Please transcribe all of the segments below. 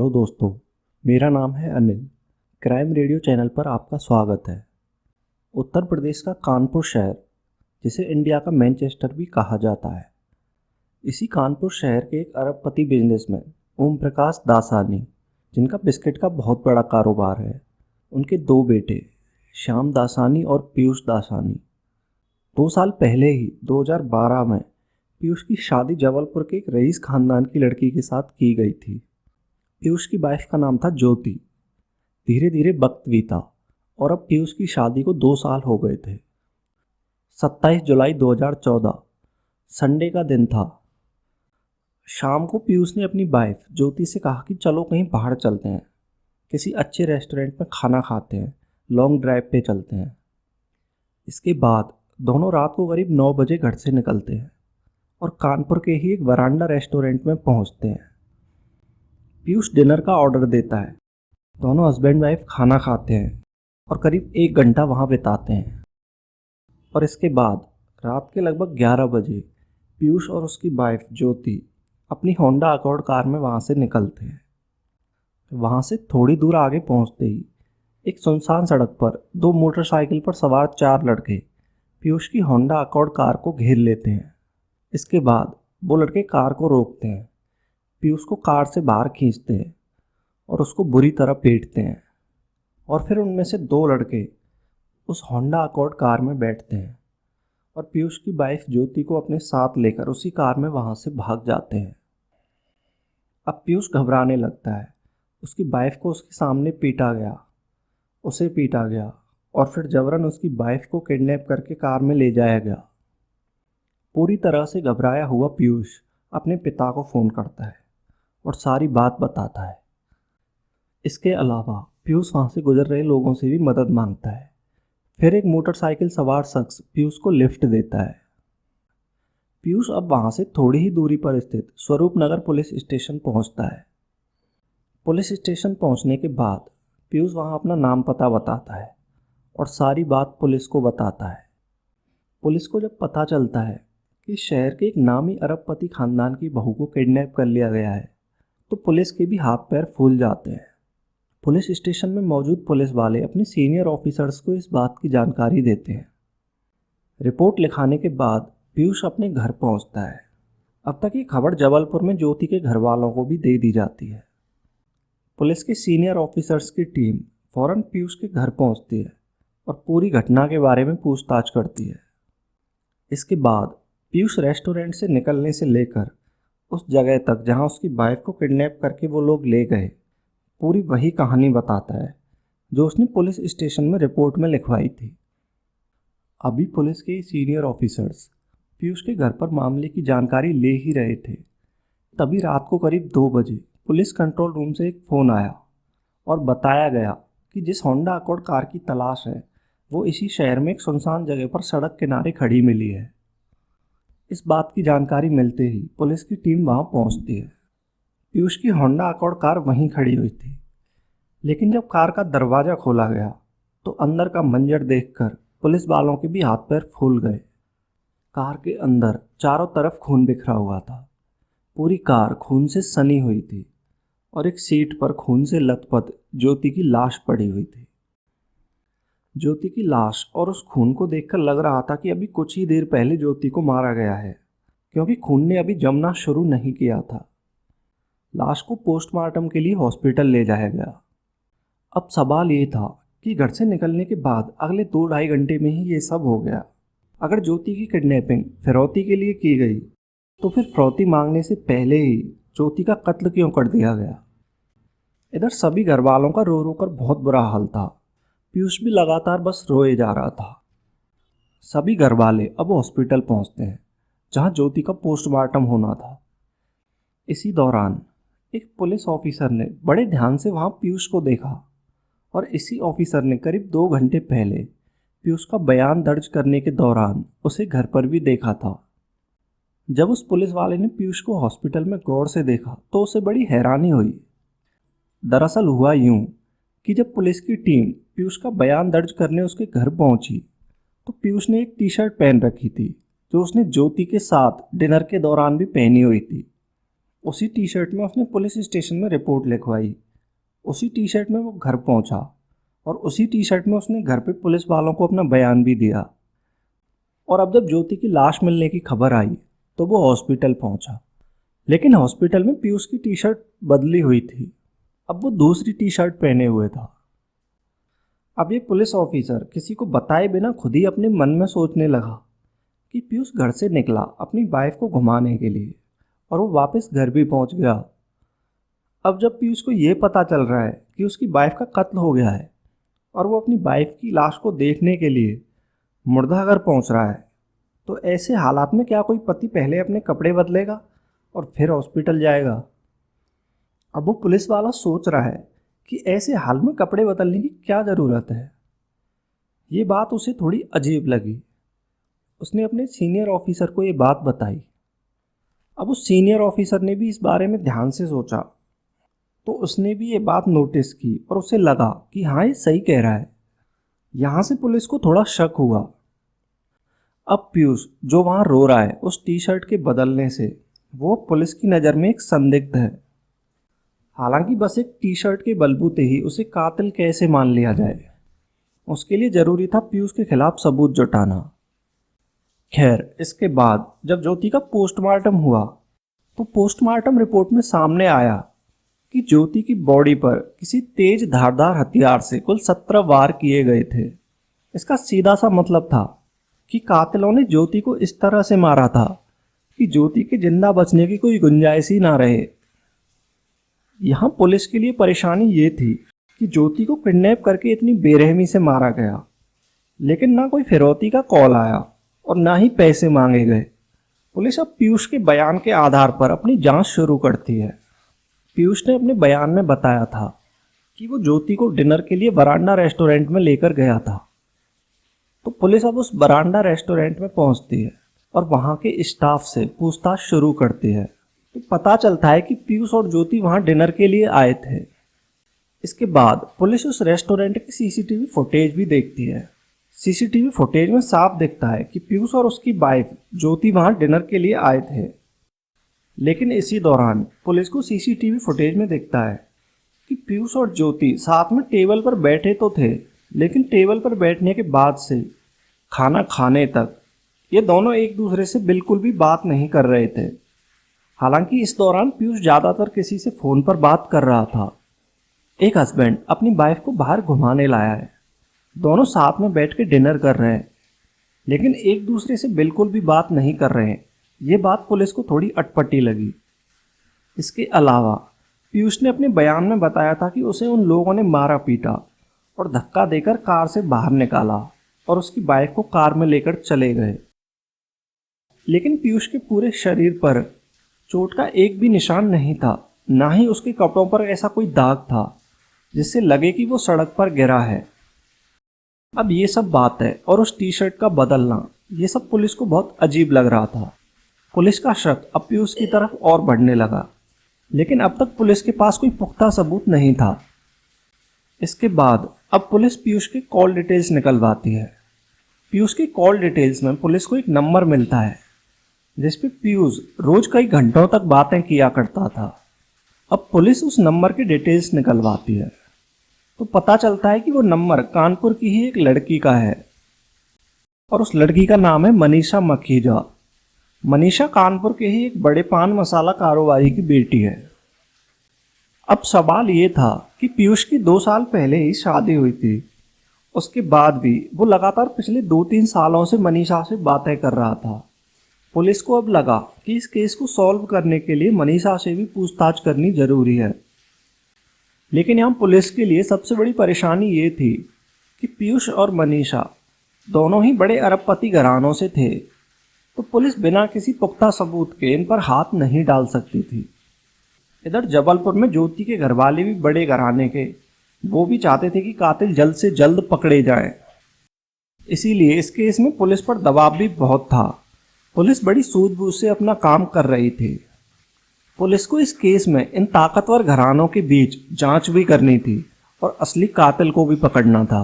Hello दोस्तों, मेरा नाम है अनिल। क्राइम रेडियो चैनल पर आपका स्वागत है। उत्तर प्रदेश का कानपुर शहर, जिसे इंडिया का मैनचेस्टर भी कहा जाता है, इसी कानपुर शहर के एक अरबपति बिजनेसमैन ओम प्रकाश दासानी, जिनका बिस्किट का बहुत बड़ा कारोबार है, उनके दो बेटे श्याम दासानी और पीयूष दासानी। 2 साल पहले ही 2012 में पीयूष की शादी जबलपुर के एक रईस खानदान की लड़की के साथ की गई थी। पीयूष की वाइफ का नाम था ज्योति। धीरे धीरे वक्त बीता और अब पीयूष की शादी को 2 साल हो गए थे। 27 जुलाई 2014 संडे का दिन था। शाम को पीयूष ने अपनी वाइफ ज्योति से कहा कि चलो कहीं बाहर चलते हैं, किसी अच्छे रेस्टोरेंट में खाना खाते हैं, लॉन्ग ड्राइव पे चलते हैं। इसके बाद दोनों रात को करीब 9 बजे घर से निकलते हैं और कानपुर के ही एक वरांडा रेस्टोरेंट में पहुंचते हैं। पीयूष डिनर का ऑर्डर देता है। दोनों हस्बैंड वाइफ खाना खाते हैं और करीब 1 घंटा वहाँ बिताते हैं और इसके बाद रात के लगभग 11 बजे पीयूष और उसकी वाइफ ज्योति अपनी होंडा अकॉर्ड कार में वहाँ से निकलते हैं। वहाँ से थोड़ी दूर आगे पहुँचते ही एक सुनसान सड़क पर 2 मोटरसाइकिल पर सवार 4 लड़के पीयूष की होंडा अकॉर्ड कार को घेर लेते हैं। इसके बाद वो लड़के कार को रोकते हैं, पीयूष को कार से बाहर खींचते हैं और उसको बुरी तरह पीटते हैं और फिर उनमें से 2 लड़के उस होंडा अकॉर्ड कार में बैठते हैं और पीयूष की वाइफ ज्योति को अपने साथ लेकर उसी कार में वहाँ से भाग जाते हैं। अब पीयूष घबराने लगता है। उसकी वाइफ को उसके सामने पीटा गया, उसे पीटा गया और फिर जबरन उसकी वाइफ को किडनैप करके कार में ले जाया गया। पूरी तरह से घबराया हुआ पीयूष अपने पिता को फ़ोन करता है और सारी बात बताता है। इसके अलावा पीयूष वहाँ से गुजर रहे लोगों से भी मदद मांगता है। फिर एक मोटरसाइकिल सवार शख्स पीयूष को लिफ्ट देता है। पीयूष अब वहाँ से थोड़ी ही दूरी पर स्थित स्वरूप नगर पुलिस स्टेशन पहुँचता है। पुलिस स्टेशन पहुँचने के बाद पीयूष वहाँ अपना नाम पता बताता है और सारी बात पुलिस को बताता है। पुलिस को जब पता चलता है कि शहर के एक नामी अरबपति खानदान की बहू को किडनैप कर लिया गया है, तो पुलिस के भी हाथ पैर फूल जाते हैं। पुलिस स्टेशन में मौजूद पुलिस वाले अपने सीनियर ऑफिसर्स को इस बात की जानकारी देते हैं। रिपोर्ट लिखाने के बाद पीयूष अपने घर पहुंचता है। अब तक ये खबर जबलपुर में ज्योति के घर वालों को भी दे दी जाती है। पुलिस के सीनियर ऑफिसर्स की टीम फौरन पीयूष के घर पहुंचती है और पूरी घटना के बारे में पूछताछ करती है। इसके बाद पीयूष रेस्टोरेंट से निकलने से लेकर उस जगह तक जहां उसकी वाइफ को किडनैप करके वो लोग ले गए, पूरी वही कहानी बताता है जो उसने पुलिस स्टेशन में रिपोर्ट में लिखवाई थी। अभी पुलिस के सीनियर ऑफिसर्स पीयूष के घर पर मामले की जानकारी ले ही रहे थे, तभी रात को करीब 2 बजे पुलिस कंट्रोल रूम से एक फ़ोन आया और बताया गया कि जिस होंडा अकॉर्ड कार की तलाश है वो इसी शहर में एक सुनसान जगह पर सड़क किनारे खड़ी मिली है। इस बात की जानकारी मिलते ही पुलिस की टीम वहां पहुंचती है। पीयूष की होंडा अकॉर्ड कार वहीं खड़ी हुई थी, लेकिन जब कार का दरवाज़ा खोला गया तो अंदर का मंजर देखकर पुलिस वालों के भी हाथ पैर फूल गए। कार के अंदर चारों तरफ खून बिखरा हुआ था। पूरी कार खून से सनी हुई थी और एक सीट पर खून से लथपथ ज्योति की लाश पड़ी हुई थी। ज्योति की लाश और उस खून को देखकर लग रहा था कि अभी कुछ ही देर पहले ज्योति को मारा गया है, क्योंकि खून ने अभी जमना शुरू नहीं किया था। लाश को पोस्टमार्टम के लिए हॉस्पिटल ले जाया गया। अब सवाल ये था कि घर से निकलने के बाद अगले 2-2.5 घंटे में ही ये सब हो गया। अगर ज्योति की किडनैपिंग फिरौती के लिए की गई तो फिर फिरौती मांगने से पहले ही ज्योति का कत्ल क्यों कर दिया गया। इधर सभी घर वालों का रो रो कर बहुत बुरा हाल था। पीयूष भी लगातार बस रोए जा रहा था। सभी घर वाले अब हॉस्पिटल पहुंचते हैं जहां ज्योति का पोस्टमार्टम होना था। इसी दौरान एक पुलिस ऑफिसर ने बड़े ध्यान से वहां पीयूष को देखा और इसी ऑफिसर ने करीब 2 घंटे पहले पीयूष का बयान दर्ज करने के दौरान उसे घर पर भी देखा था। जब उस पुलिस वाले ने पीयूष को हॉस्पिटल में गौर से देखा तो उसे बड़ी हैरानी हुई। दरअसल हुआ यूं कि जब पुलिस की टीम पीयूष का बयान दर्ज करने उसके घर पहुंची तो पीयूष ने एक टी-शर्ट पहन रखी थी जो उसने ज्योति के साथ डिनर के दौरान भी पहनी हुई थी। उसी टी शर्ट में उसने पुलिस स्टेशन में रिपोर्ट लिखवाई। उसी टी शर्ट में वो घर पहुंचा और उसी टी शर्ट में उसने घर पे पुलिस वालों को अपना बयान भी दिया। और अब जब ज्योति की लाश मिलने की खबर आई तो वो हॉस्पिटल पहुंचा, लेकिन हॉस्पिटल में पीयूष की टी शर्ट बदली हुई थी। अब वो दूसरी टी शर्ट पहने हुए था। अब ये पुलिस ऑफिसर किसी को बताए बिना खुद ही अपने मन में सोचने लगा कि पीयूष घर से निकला अपनी वाइफ को घुमाने के लिए और वो वापस घर भी पहुंच गया। अब जब पीयूष को ये पता चल रहा है कि उसकी वाइफ का कत्ल हो गया है और वो अपनी वाइफ की लाश को देखने के लिए मुर्दाघर पहुंच रहा है, तो ऐसे हालात में क्या कोई पति पहले अपने कपड़े बदलेगा और फिर हॉस्पिटल जाएगा? अब वो पुलिस वाला सोच रहा है कि ऐसे हाल में कपड़े बदलने की क्या ज़रूरत है। ये बात उसे थोड़ी अजीब लगी। उसने अपने सीनियर ऑफिसर को ये बात बताई। अब उस सीनियर ऑफिसर ने भी इस बारे में ध्यान से सोचा, तो उसने भी ये बात नोटिस की और उसे लगा कि हाँ, ये सही कह रहा है। यहाँ से पुलिस को थोड़ा शक हुआ। अब पीयूष जो वहाँ रो रहा है उस टी शर्ट के बदलने से, वो पुलिस की नज़र में एक संदिग्ध है। हालांकि बस एक टी शर्ट के बलबूते ही उसे कातिल कैसे मान लिया जाए, उसके लिए ज़रूरी था पीयूष के खिलाफ सबूत जुटाना। खैर, इसके बाद जब ज्योति का पोस्टमार्टम हुआ तो पोस्टमार्टम रिपोर्ट में सामने आया कि ज्योति की बॉडी पर किसी तेज धारदार हथियार से कुल 17 वार किए गए थे। इसका सीधा सा मतलब था कि कातिलों ने ज्योति को इस तरह से मारा था कि ज्योति के जिंदा बचने की कोई गुंजाइश ही ना रहे। यहाँ पुलिस के लिए परेशानी ये थी कि ज्योति को किडनैप करके इतनी बेरहमी से मारा गया, लेकिन ना कोई फिरौती का कॉल आया और ना ही पैसे मांगे गए। पुलिस अब पीयूष के बयान के आधार पर अपनी जांच शुरू करती है। पीयूष ने अपने बयान में बताया था कि वो ज्योति को डिनर के लिए बरांडा रेस्टोरेंट में लेकर गया था। तो पुलिस अब उस बरांडा रेस्टोरेंट में पहुंचती है और वहां के स्टाफ से पूछताछ शुरू करती है। तो पता चलता है कि पीयूष और ज्योति वहां डिनर के लिए आए थे। इसके बाद पुलिस उस रेस्टोरेंट की सीसीटीवी फुटेज भी देखती है। सीसीटीवी फुटेज में साफ दिखता है कि पीयूष और उसकी वाइफ ज्योति वहां डिनर के लिए आए थे। लेकिन इसी दौरान पुलिस को सीसीटीवी फुटेज में दिखता है कि पीयूष और ज्योति साथ में टेबल पर बैठे तो थे, लेकिन टेबल पर बैठने के बाद से खाना खाने तक ये दोनों एक दूसरे से बिल्कुल भी बात नहीं कर रहे थे। हालांकि इस दौरान पीयूष ज़्यादातर किसी से फ़ोन पर बात कर रहा था। एक हस्बैंड अपनी वाइफ को बाहर घुमाने लाया है। दोनों साथ में बैठ के डिनर कर रहे हैं, लेकिन एक दूसरे से बिल्कुल भी बात नहीं कर रहे हैं। ये बात पुलिस को थोड़ी अटपटी लगी। इसके अलावा पीयूष ने अपने बयान में बताया था कि उसे उन लोगों ने मारा पीटा और धक्का देकर कार से बाहर निकाला और उसकी वाइफ को कार में लेकर चले गए। लेकिन पीयूष के पूरे शरीर पर चोट का एक भी निशान नहीं था, ना ही उसके कपड़ों पर ऐसा कोई दाग था जिससे लगे कि वो सड़क पर गिरा है। अब ये सब बात है और उस टी शर्ट का बदलना, ये सब पुलिस को बहुत अजीब लग रहा था। पुलिस का शक अब पीयूष की तरफ और बढ़ने लगा, लेकिन अब तक पुलिस के पास कोई पुख्ता सबूत नहीं था। इसके बाद अब पुलिस पीयूष के कॉल डिटेल्स निकलवाती है। पीयूष के कॉल डिटेल्स में पुलिस को एक नंबर मिलता है जिस पे पीयूष रोज कई घंटों तक बातें किया करता था। अब पुलिस उस नंबर के डिटेल्स निकलवाती है तो पता चलता है कि वो नंबर कानपुर की ही एक लड़की का है और उस लड़की का नाम है मनीषा मखीजा। मनीषा कानपुर के ही एक बड़े पान मसाला कारोबारी की बेटी है। अब सवाल ये था कि पीयूष की 2 साल पहले ही शादी हुई थी। उसके बाद भी वो लगातार पिछले 2-3 सालों से मनीषा से बातें कर रहा था। पुलिस को अब लगा कि इस केस को सॉल्व करने के लिए मनीषा से भी पूछताछ करनी जरूरी है। लेकिन यहाँ पुलिस के लिए सबसे बड़ी परेशानी ये थी कि पीयूष और मनीषा दोनों ही बड़े अरबपति घरानों से थे, तो पुलिस बिना किसी पुख्ता सबूत के इन पर हाथ नहीं डाल सकती थी। इधर जबलपुर में ज्योति के घरवाले भी बड़े घराने के, वो भी चाहते थे कि कातिल जल्द से जल्द पकड़े जाएं। इसीलिए इस केस में पुलिस पर दबाव भी बहुत था। पुलिस बड़ी सूझबूझ से अपना काम कर रही थी। पुलिस को इस केस में इन ताकतवर घरानों के बीच जांच भी करनी थी और असली कातिल को भी पकड़ना था।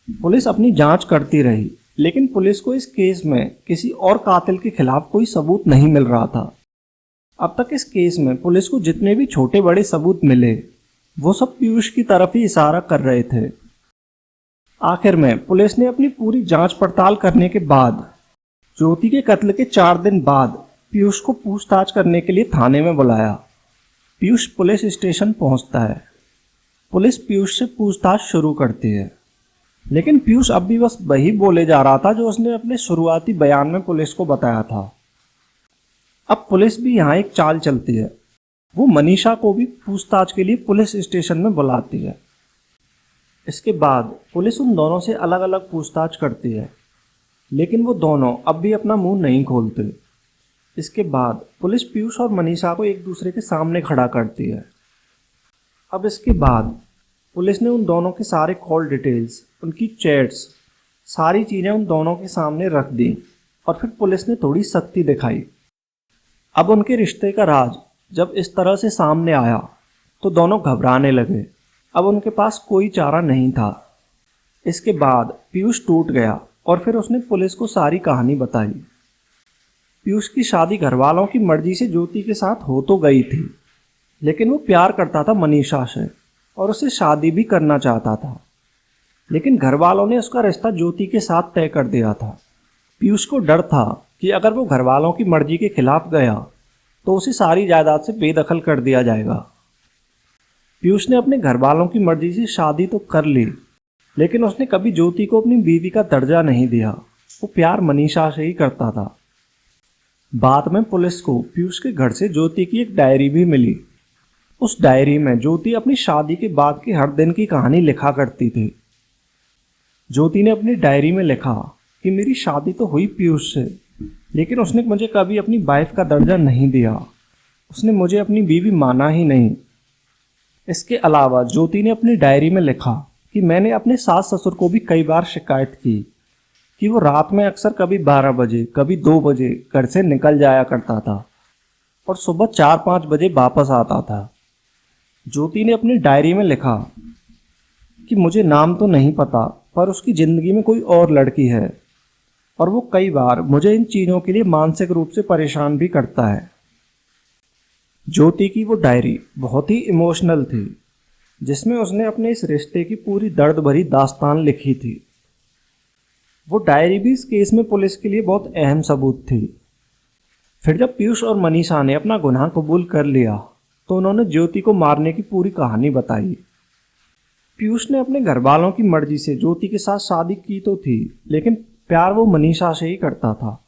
पुलिस अपनी जांच करती रही, लेकिन पुलिस को इस केस में किसी और कातिल के खिलाफ कोई सबूत नहीं मिल रहा था। अब तक इस केस में पुलिस को जितने भी छोटे बड़े सबूत मिले वो सब पीयूष की तरफ ही इशारा कर रहे थे। आखिर में पुलिस ने अपनी पूरी जांच पड़ताल करने के बाद ज्योति के कत्ल के 4 दिन बाद पीयूष को पूछताछ करने के लिए थाने में बुलाया। पीयूष पुलिस स्टेशन पहुंचता है। पुलिस पीयूष से पूछताछ शुरू करती है, लेकिन पीयूष अब भी बस वही बोले जा रहा था जो उसने अपने शुरुआती बयान में पुलिस को बताया था। अब पुलिस भी यहाँ एक चाल चलती है, वो मनीषा को भी पूछताछ के लिए पुलिस स्टेशन में बुलाती है। इसके बाद पुलिस उन दोनों से अलग अलग पूछताछ करती है, लेकिन वो दोनों अब भी अपना मुंह नहीं खोलते। इसके बाद पुलिस पीयूष और मनीषा को एक दूसरे के सामने खड़ा करती है। अब इसके बाद पुलिस ने उन दोनों के सारे कॉल डिटेल्स, उनकी चैट्स, सारी चीज़ें उन दोनों के सामने रख दी और फिर पुलिस ने थोड़ी सख्ती दिखाई। अब उनके रिश्ते का राज जब इस तरह से सामने आया तो दोनों घबराने लगे। अब उनके पास कोई चारा नहीं था। इसके बाद पीयूष टूट गया और फिर उसने पुलिस को सारी कहानी बताई। पीयूष की शादी घरवालों की मर्जी से ज्योति के साथ हो तो गई थी, लेकिन वो प्यार करता था मनीषा से और उससे शादी भी करना चाहता था, लेकिन घरवालों ने उसका रिश्ता ज्योति के साथ तय कर दिया था। पीयूष को डर था कि अगर वो घरवालों की मर्जी के खिलाफ गया तो उसे सारी जायदाद से बेदखल कर दिया जाएगा। पीयूष ने अपने घरवालों की मर्जी से शादी तो कर ली, लेकिन उसने कभी ज्योति को अपनी बीवी का दर्जा नहीं दिया। वो प्यार मनीषा से ही करता था। बाद में पुलिस को पीयूष के घर से ज्योति की एक डायरी भी मिली। उस डायरी में ज्योति अपनी शादी के बाद के हर दिन की कहानी लिखा करती थी। ज्योति ने अपनी डायरी में लिखा कि मेरी शादी तो हुई पीयूष से, लेकिन उसने मुझे कभी अपनी वाइफ का दर्जा नहीं दिया। उसने मुझे अपनी बीवी माना ही नहीं। इसके अलावा ज्योति ने अपनी डायरी में लिखा कि मैंने अपने सास ससुर को भी कई बार शिकायत की कि वो रात में अक्सर कभी 12 बजे कभी 2 बजे घर से निकल जाया करता था और सुबह 4-5 बजे वापस आता था। ज्योति ने अपनी डायरी में लिखा कि मुझे नाम तो नहीं पता, पर उसकी ज़िंदगी में कोई और लड़की है और वो कई बार मुझे इन चीज़ों के लिए मानसिक रूप से परेशान भी करता है। ज्योति की वो डायरी बहुत ही इमोशनल थी, जिसमें उसने अपने इस रिश्ते की पूरी दर्द भरी दास्तान लिखी थी। वो डायरी भी इस केस में पुलिस के लिए बहुत अहम सबूत थी। फिर जब पीयूष और मनीषा ने अपना गुनाह कबूल कर लिया तो उन्होंने ज्योति को मारने की पूरी कहानी बताई। पीयूष ने अपने घर वालों की मर्जी से ज्योति के साथ शादी की तो थी, लेकिन प्यार वो मनीषा से ही करता था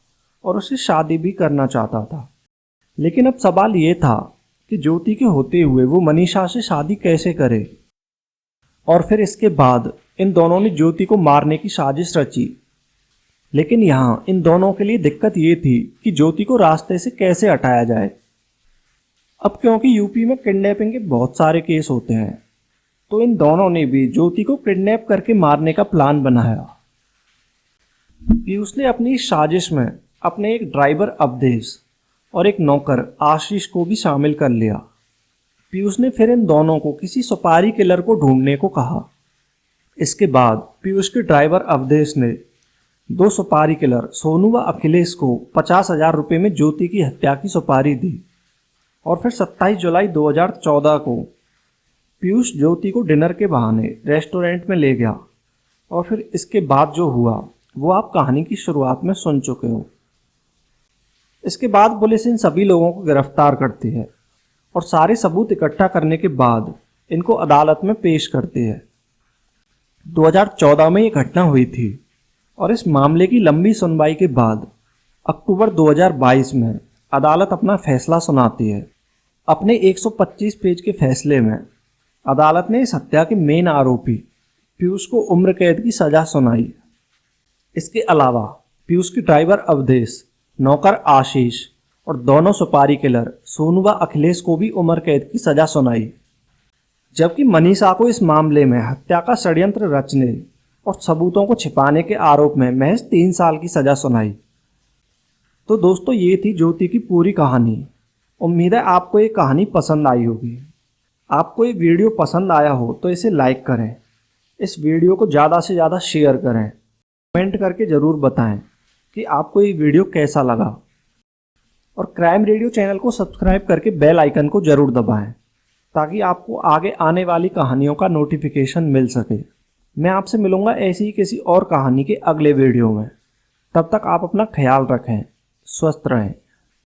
और उससे शादी भी करना चाहता था। लेकिन अब सवाल ये था कि ज्योति के होते हुए वो मनीषा से शादी कैसे करे। और फिर इसके बाद इन दोनों ने ज्योति को मारने की साजिश रची। लेकिन यहाँ इन दोनों के लिए दिक्कत ये थी कि ज्योति को रास्ते से कैसे हटाया जाए। अब क्योंकि यूपी में किडनैपिंग के बहुत सारे केस होते हैं, तो इन दोनों ने भी ज्योति को किडनैप करके मारने का प्लान बनाया। पीयूष ने अपनी इस साजिश में अपने एक ड्राइवर अवधेश और एक नौकर आशीष को भी शामिल कर लिया। पीयूष ने फिर इन दोनों को किसी सुपारी किलर को ढूंढने को कहा। इसके बाद पीयूष के ड्राइवर अवधेश ने 2 सुपारी किलर सोनू व अखिलेश को 50,000 रुपये में ज्योति की हत्या की सुपारी दी। और फिर 27 जुलाई 2014 को पीयूष ज्योति को डिनर के बहाने रेस्टोरेंट में ले गया। और फिर इसके बाद जो हुआ वो आप कहानी की शुरुआत में सुन चुके हो। इसके बाद पुलिस इन सभी लोगों को गिरफ्तार करती है और सारे सबूत इकट्ठा करने के बाद इनको अदालत में पेश करती है। 2014 में ये घटना हुई थी और इस मामले की लंबी सुनवाई के बाद अक्टूबर 2022 में अदालत अपना फैसला सुनाती है। अपने 125 पेज के फैसले में अदालत ने इस हत्या के मेन आरोपी पीयूष को उम्र कैद की सज़ा सुनाई। इसके अलावा पीयूष की ड्राइवर अवधेश, नौकर आशीष और दोनों सुपारी किलर सोनू व अखिलेश को भी उम्र कैद की सज़ा सुनाई। जबकि मनीषा को इस मामले में हत्या का षड्यंत्र रचने और सबूतों को छिपाने के आरोप में महज 3 साल की सज़ा सुनाई। तो दोस्तों, ये थी ज्योति की पूरी कहानी। उम्मीद है आपको ये कहानी पसंद आई होगी। आपको ये वीडियो पसंद आया हो तो इसे लाइक करें, इस वीडियो को ज़्यादा से ज़्यादा शेयर करें, कमेंट करके ज़रूर बताएं कि आपको ये वीडियो कैसा लगा। और क्राइम रेडियो चैनल को सब्सक्राइब करके बेल आइकन को ज़रूर दबाएं ताकि आपको आगे आने वाली कहानियों का नोटिफिकेशन मिल सके। मैं आपसे मिलूंगा ऐसी ही किसी और कहानी के अगले वीडियो में। तब तक आप अपना ख्याल रखें, स्वस्थ रहें।